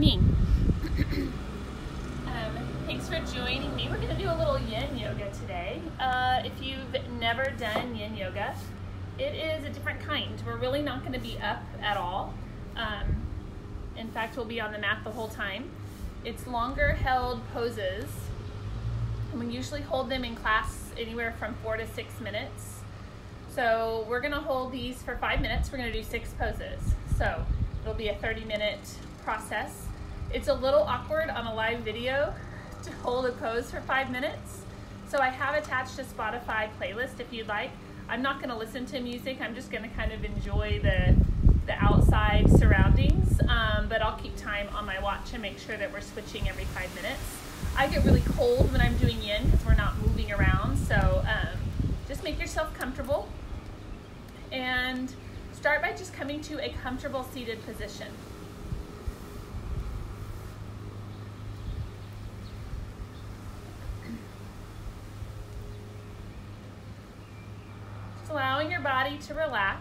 morning. Thanks for joining me. We're going to do a little yin yoga today. If you've never done yin yoga, it is a different kind. We're really not going to be up at all. In fact, we'll be on the mat the whole time. It's longer held poses, and we usually hold them in class anywhere from 4 to 6 minutes. So we're going to hold these for 5 minutes. We're going to do 6 poses. So it'll be a 30-minute process. It's a little awkward on a live video to hold a pose for 5 minutes. So I have attached a Spotify playlist if you'd like. I'm not going to listen to music. I'm just going to kind of enjoy the outside surroundings, but I'll keep time on my watch and make sure that we're switching every 5 minutes. I get really cold when I'm doing yin because we're not moving around, so just make yourself comfortable and start by just coming to a comfortable seated position. Just allowing your body to relax.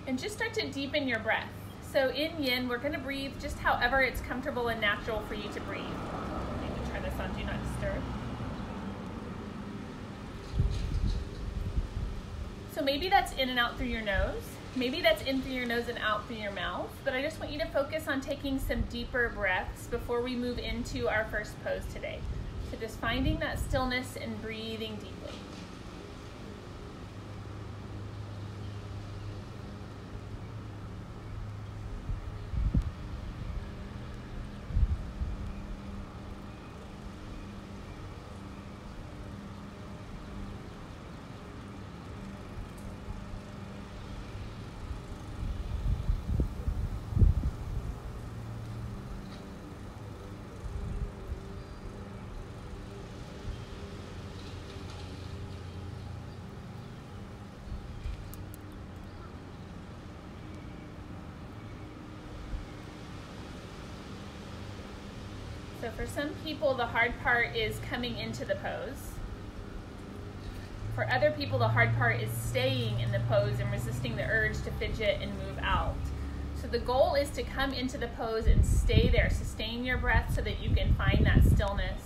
And just start to deepen your breath. So in yin, we're going to breathe just however it's comfortable and natural for you to breathe. You can turn this on Do Not Disturb. So maybe that's in and out through your nose. Maybe that's in through your nose and out through your mouth. But I just want you to focus on taking some deeper breaths before we move into our first pose today. So just finding that stillness and breathing deeply. So for some people, the hard part is coming into the pose. For other people, the hard part is staying in the pose and resisting the urge to fidget and move out. So the goal is to come into the pose and stay there. Sustain your breath so that you can find that stillness.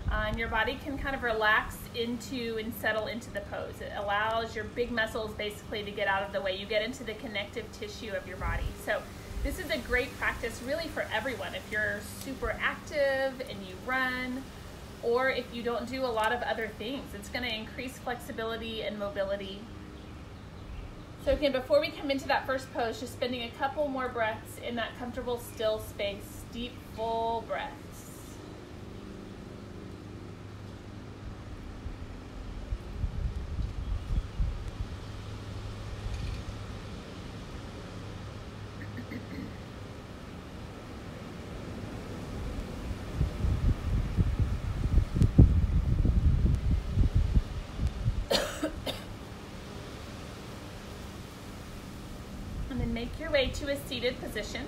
And your body can kind of relax into and settle into the pose. It allows your big muscles basically to get out of the way. You get into the connective tissue of your body. So this is a great practice really for everyone. If you're super active and you run, or if you don't do a lot of other things, it's going to increase flexibility and mobility. So again, before we come into that first pose, just spending a couple more breaths in that comfortable, still space. Deep, full breaths. Make your way to a seated position.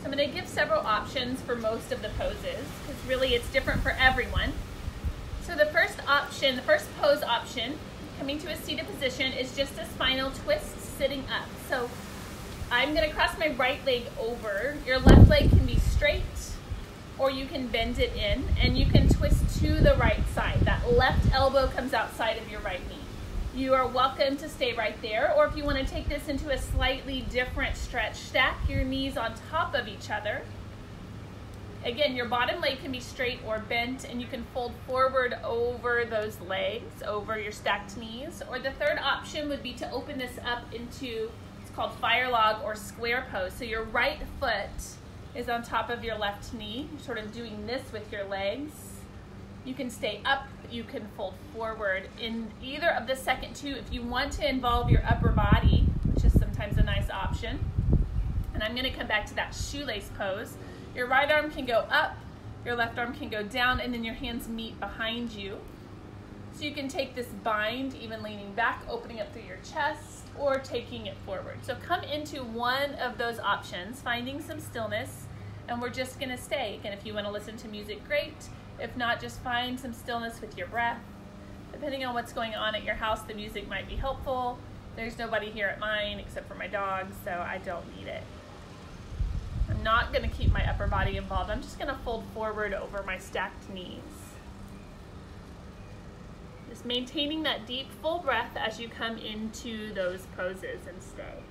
So I'm going to give several options for most of the poses because really it's different for everyone. So the first option, the first pose option, coming to a seated position, is just a spinal twist sitting up. So I'm going to cross my right leg over. Your left leg can be straight or you can bend it in and you can twist to the right side. That left elbow comes outside of your right knee. You are welcome to stay right there, or if you want to take this into a slightly different stretch, stack your knees on top of each other. Again, your bottom leg can be straight or bent, and you can fold forward over those legs, over your stacked knees. Or the third option would be to open this up into, it's called fire log or square pose. So your right foot is on top of your left knee. You're sort of doing this with your legs. You can stay up, you can fold forward. In either of the second two, if you want to involve your upper body, which is sometimes a nice option, and I'm going to come back to that shoelace pose. Your right arm can go up, your left arm can go down, and then your hands meet behind you. So you can take this bind, even leaning back, opening up through your chest, or taking it forward. So come into one of those options, finding some stillness, and we're just gonna stay. Again, if you wanna listen to music, great. If not, just find some stillness with your breath. Depending on what's going on at your house, the music might be helpful. There's nobody here at mine except for my dogs, so I don't need it. I'm not gonna keep my upper body involved. I'm just gonna fold forward over my stacked knees. Just maintaining that deep, full breath as you come into those poses and stay.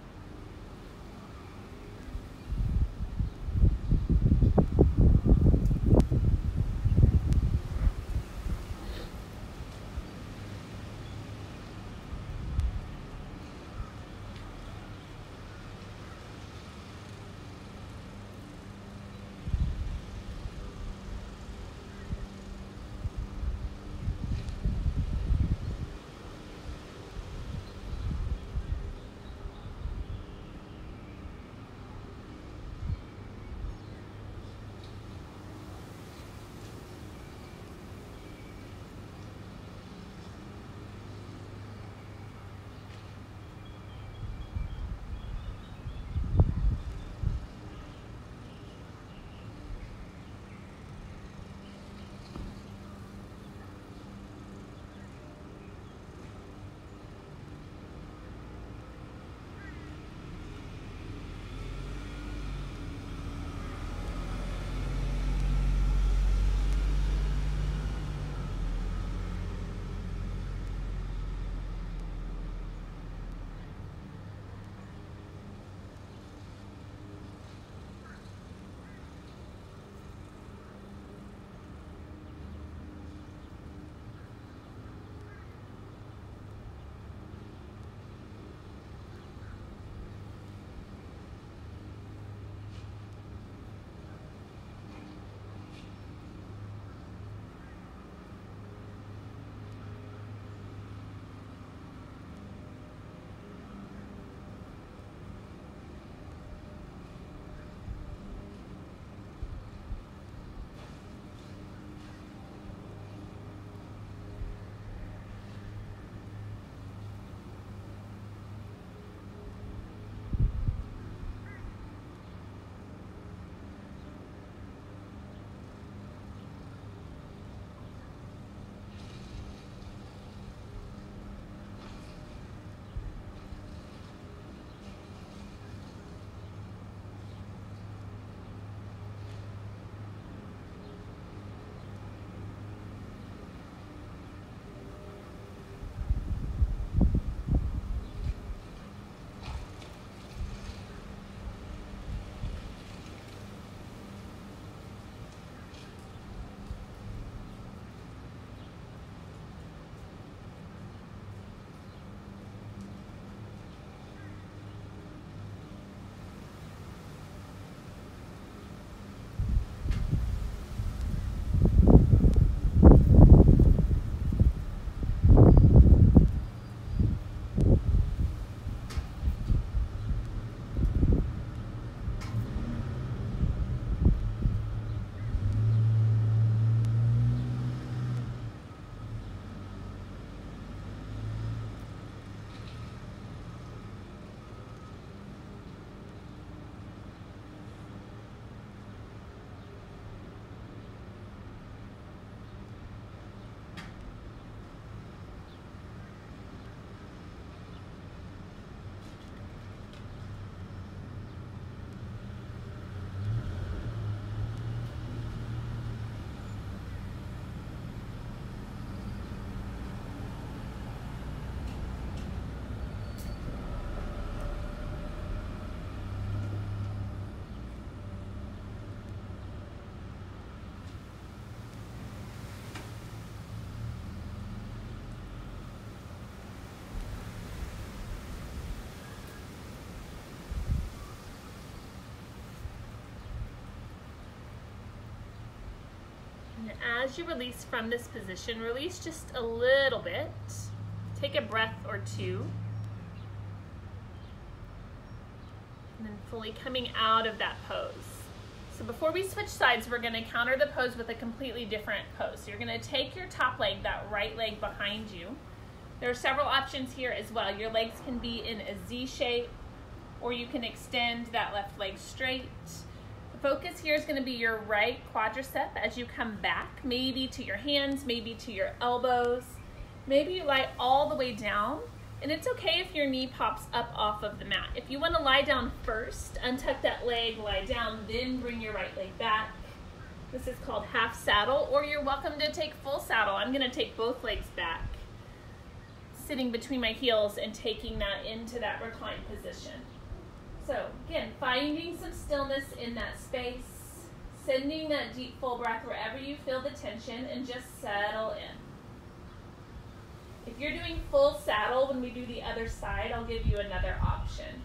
And as you release from this position, release just a little bit. Take a breath or two. And then fully coming out of that pose. So before we switch sides, we're gonna counter the pose with a completely different pose. So you're gonna take your top leg, that right leg behind you. There are several options here as well. Your legs can be in a Z shape, or you can extend that left leg straight. The focus here is going to be your right quadricep as you come back, maybe to your hands, maybe to your elbows. Maybe you lie all the way down, and it's okay if your knee pops up off of the mat. If you want to lie down first, untuck that leg, lie down, then bring your right leg back. This is called half saddle, or you're welcome to take full saddle. I'm going to take both legs back, sitting between my heels and taking that into that reclined position. So again, finding some stillness in that space, sending that deep full breath wherever you feel the tension, and just settle in. If you're doing full saddle when we do the other side, I'll give you another option.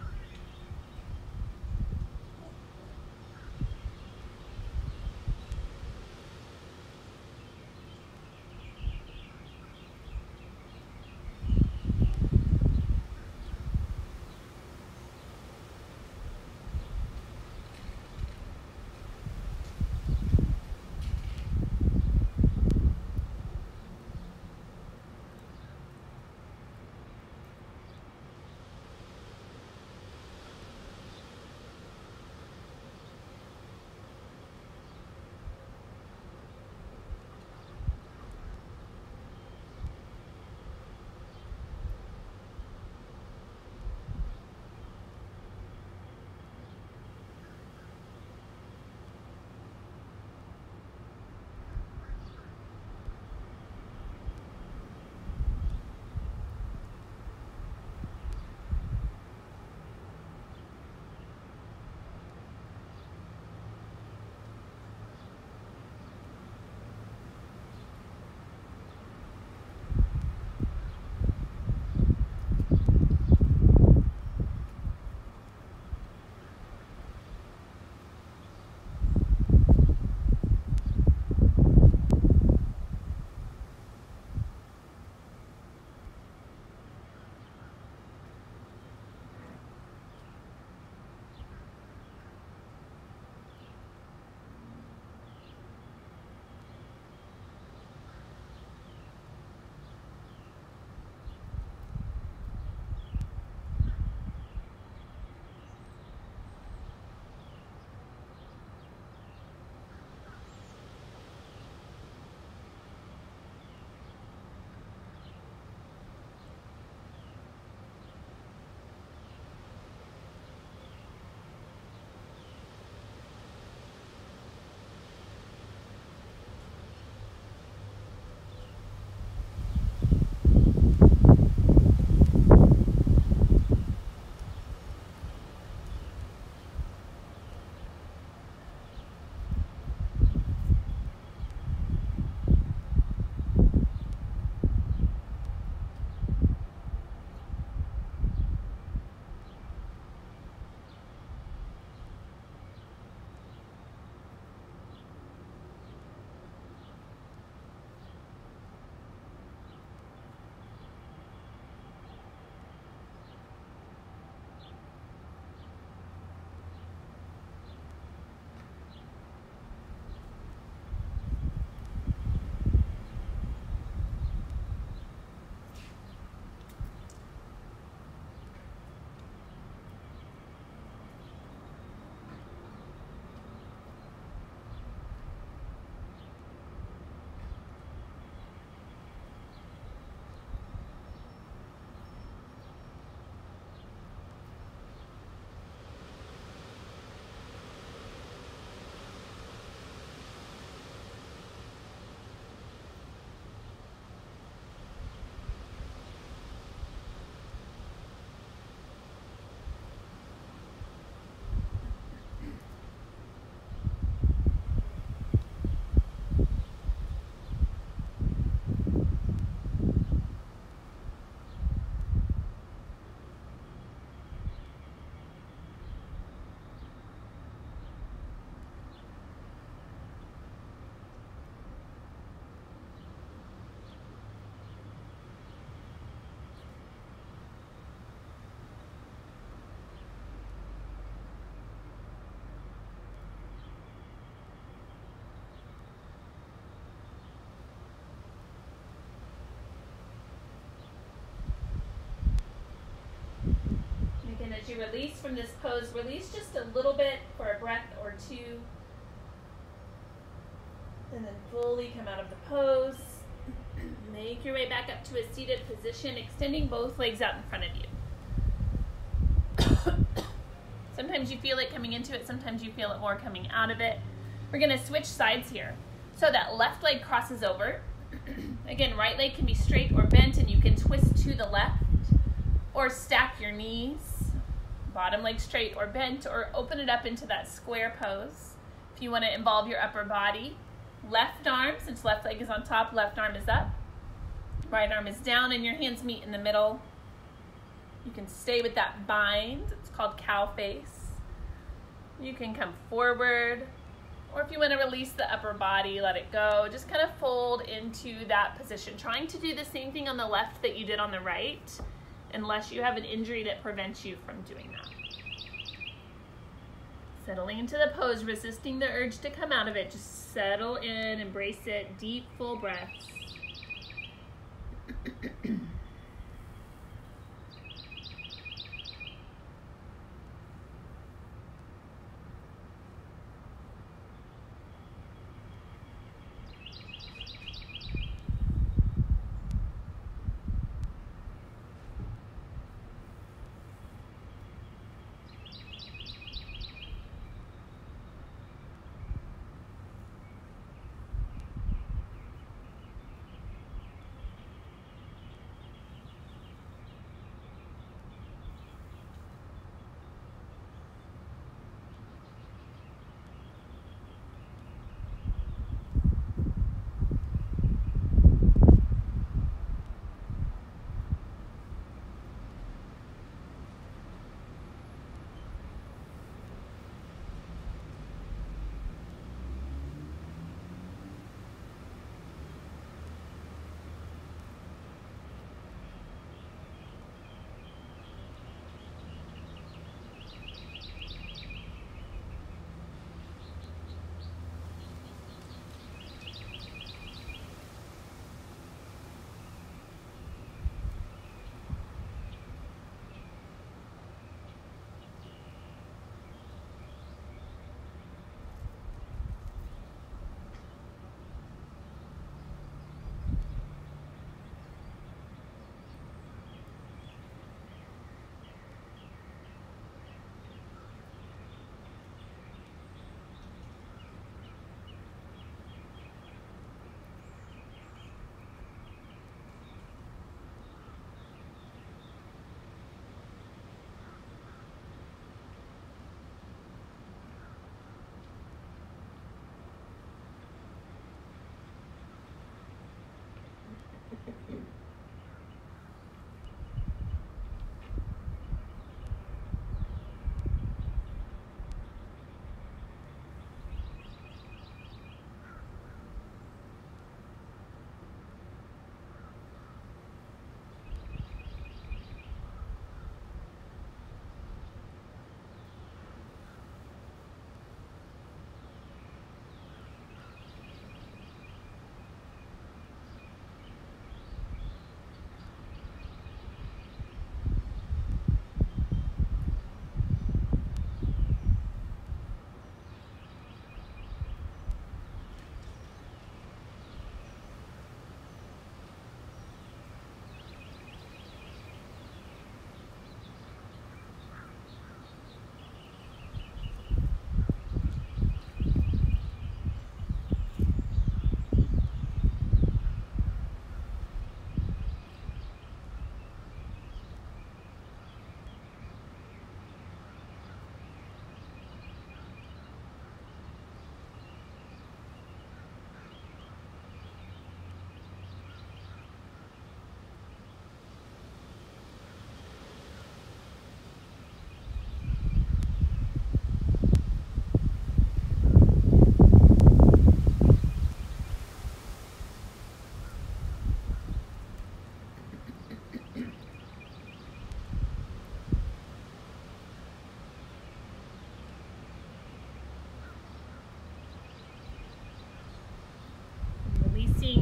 As you release from this pose, release just a little bit for a breath or 2. And then fully come out of the pose. Make your way back up to a seated position, extending both legs out in front of you. Sometimes you feel it coming into it, sometimes you feel it more coming out of it. We're gonna switch sides here. So that left leg crosses over. Again, right leg can be straight or bent, and you can twist to the left or stack your knees. Bottom leg straight or bent, or open it up into that square pose. If you want to involve your upper body, left arm, since left leg is on top, left arm is up. Right arm is down, and your hands meet in the middle. You can stay with that bind. It's called cow face. You can come forward, or if you want to release the upper body, let it go. Just kind of fold into that position, trying to do the same thing on the left that you did on the right, unless you have an injury that prevents you from doing that. Settling into the pose, resisting the urge to come out of it. Just settle in, embrace it, deep, full breaths.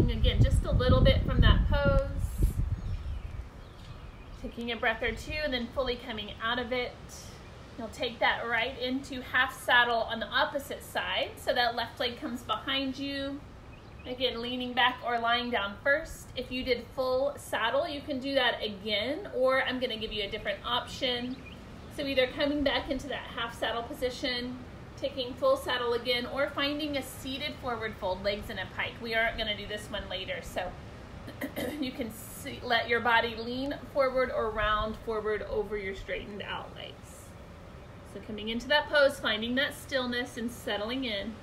Again, just a little bit from that pose. Taking a breath or two and then fully coming out of it. You'll take that right into half saddle on the opposite side. So that left leg comes behind you. Again, leaning back or lying down first. If you did full saddle, you can do that again, or I'm gonna give you a different option. So either coming back into that half saddle position, taking full saddle again, or finding a seated forward fold, legs in a pike. We aren't gonna do this one later, so you can let your body lean forward or round forward over your straightened out legs. So coming into that pose, finding that stillness and settling in.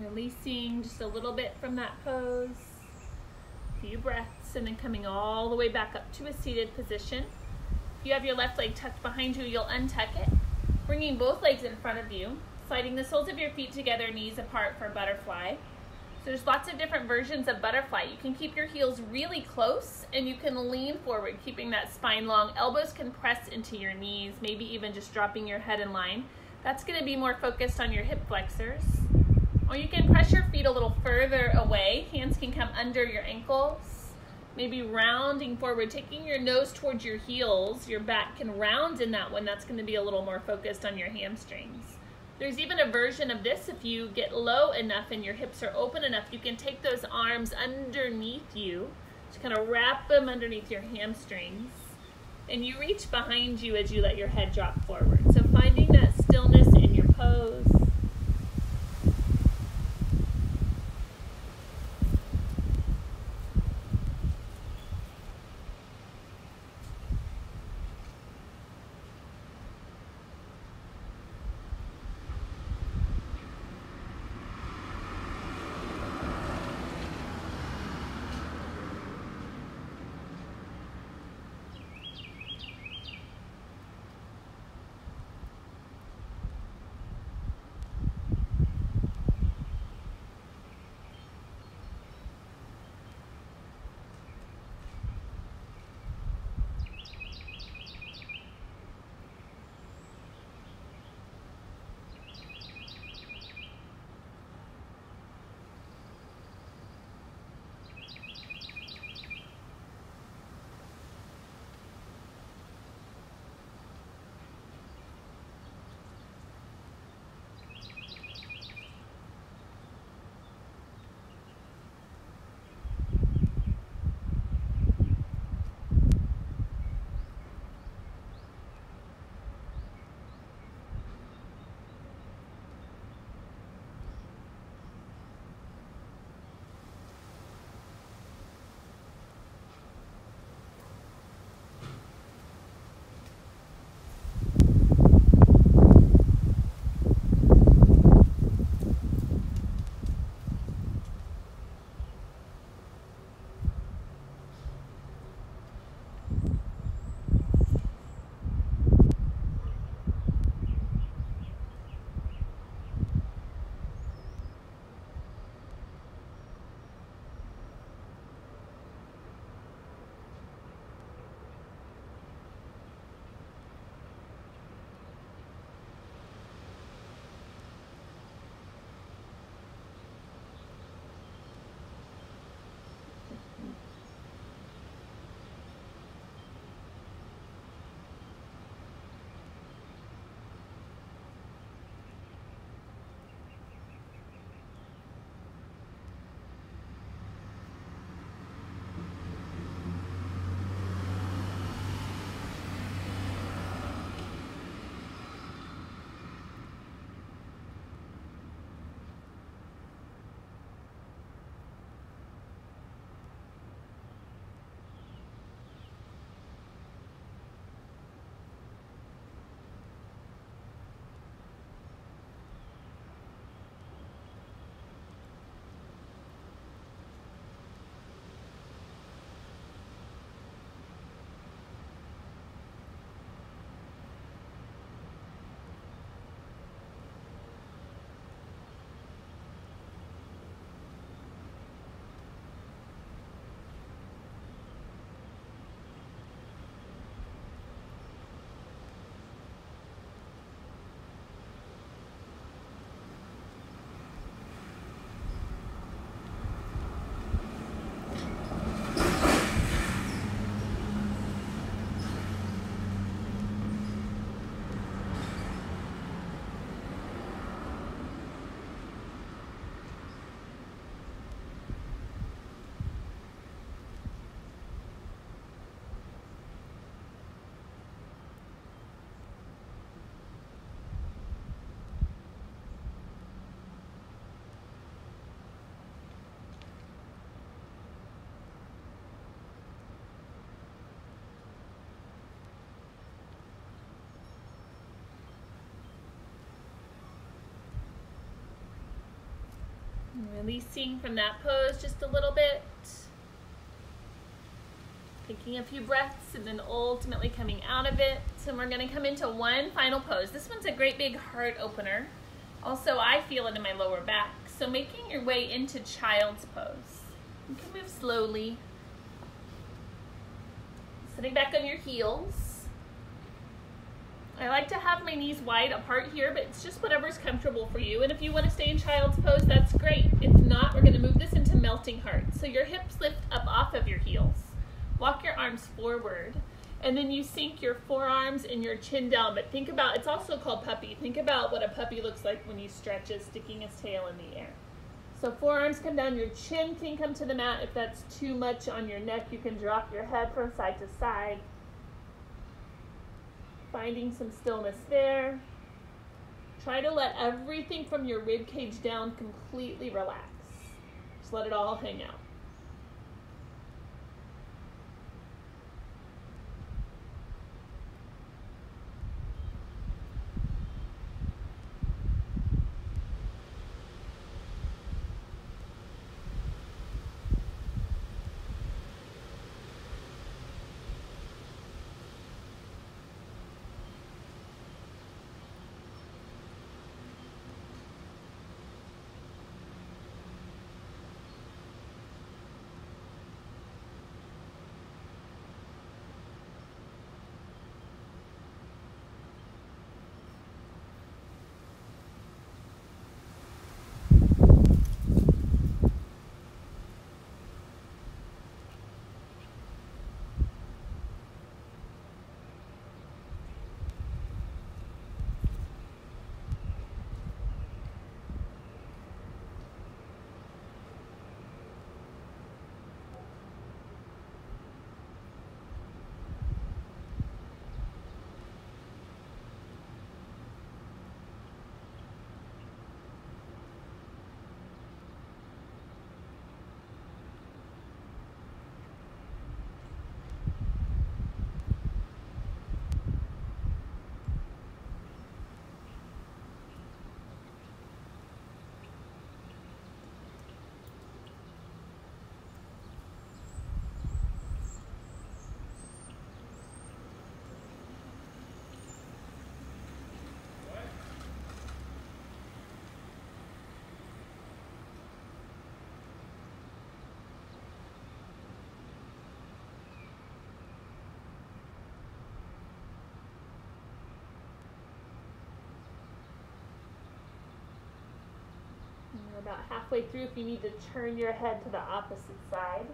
Releasing just a little bit from that pose. A few breaths, and then coming all the way back up to a seated position. If you have your left leg tucked behind you, you'll untuck it, bringing both legs in front of you, sliding the soles of your feet together, knees apart for butterfly. So there's lots of different versions of butterfly. You can keep your heels really close and you can lean forward, keeping that spine long. Elbows can press into your knees, maybe even just dropping your head in line. That's going to be more focused on your hip flexors. Or you can press your feet a little further away. Hands can come under your ankles, maybe rounding forward, taking your nose towards your heels. Your back can round in that one. That's going to be a little more focused on your hamstrings. There's even a version of this, if you get low enough and your hips are open enough, you can take those arms underneath you, just kind of wrap them underneath your hamstrings, and you reach behind you as you let your head drop forward. So finding that stillness in your pose. Releasing from that pose just a little bit. Taking a few breaths and then ultimately coming out of it. So we're going to come into one final pose. This one's a great big heart opener. Also, I feel it in my lower back. So making your way into child's pose. You can move slowly. Sitting back on your heels. I like to have my knees wide apart here, but it's just whatever's comfortable for you. And if you want to stay in child's pose, that's great. If not, we're going to move this into melting heart. So your hips lift up off of your heels. Walk your arms forward, and then you sink your forearms and your chin down. But think about, it's also called puppy. Think about what a puppy looks like when he stretches, sticking his tail in the air. So forearms come down, your chin can come to the mat. If that's too much on your neck, you can drop your head from side to side. Finding some stillness there. Try to let everything from your rib cage down completely relax. Just let it all hang out. About halfway through, if you need to turn your head to the opposite side.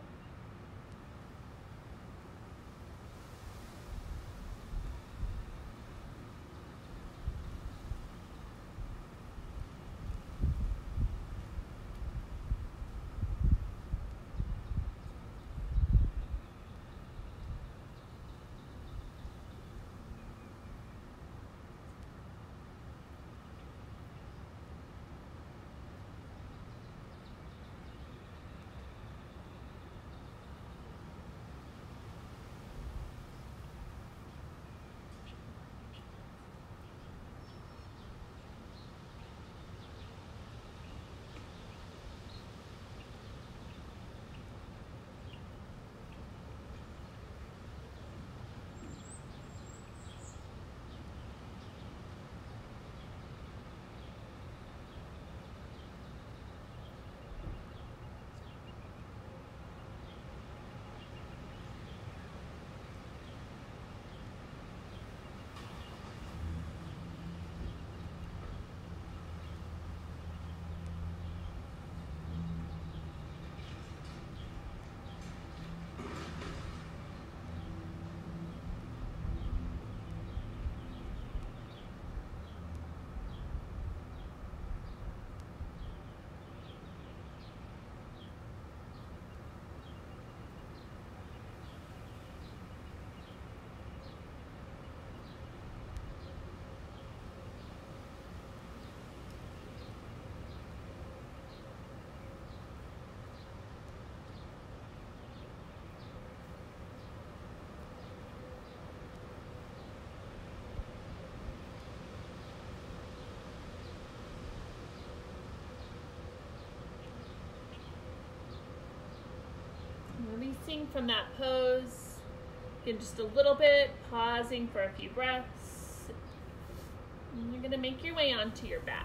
Releasing from that pose. Again, just a little bit, pausing for a few breaths. And you're gonna make your way onto your back.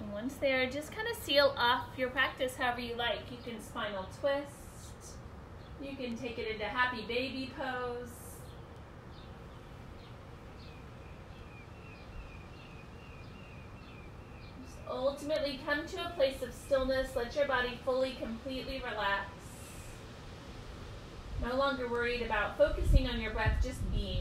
And once there, just kind of seal off your practice however you like. You can spinal twist. You can take it into happy baby pose. Just ultimately come to a place of stillness. Let your body fully, completely relax. No longer worried about focusing on your breath, just being.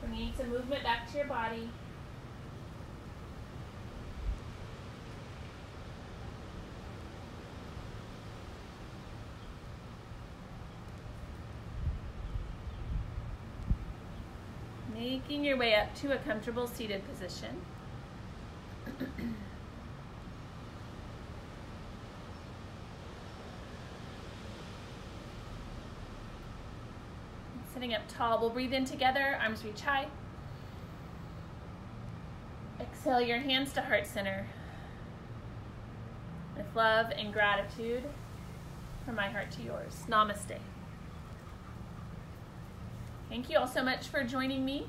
Bringing some movement back to your body. Making your way up to a comfortable seated position. Sitting up tall, we'll breathe in together, arms reach high. Exhale your hands to heart center. With love and gratitude from my heart to yours. Namaste. Thank you all so much for joining me.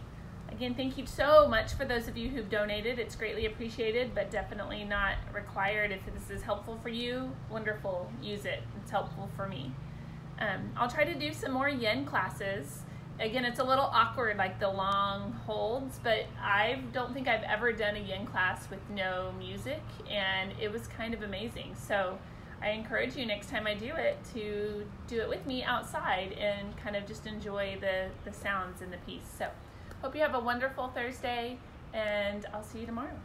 Again, thank you so much for those of you who've donated. It's greatly appreciated, but definitely not required. If this is helpful for you, wonderful, use it. It's helpful for me. I'll try to do some more yin classes. Again, it's a little awkward, like the long holds, but I don't think I've ever done a yin class with no music, and it was kind of amazing. So I encourage you next time I do it to do it with me outside and kind of just enjoy the sounds and the piece. So hope you have a wonderful Thursday, and I'll see you tomorrow.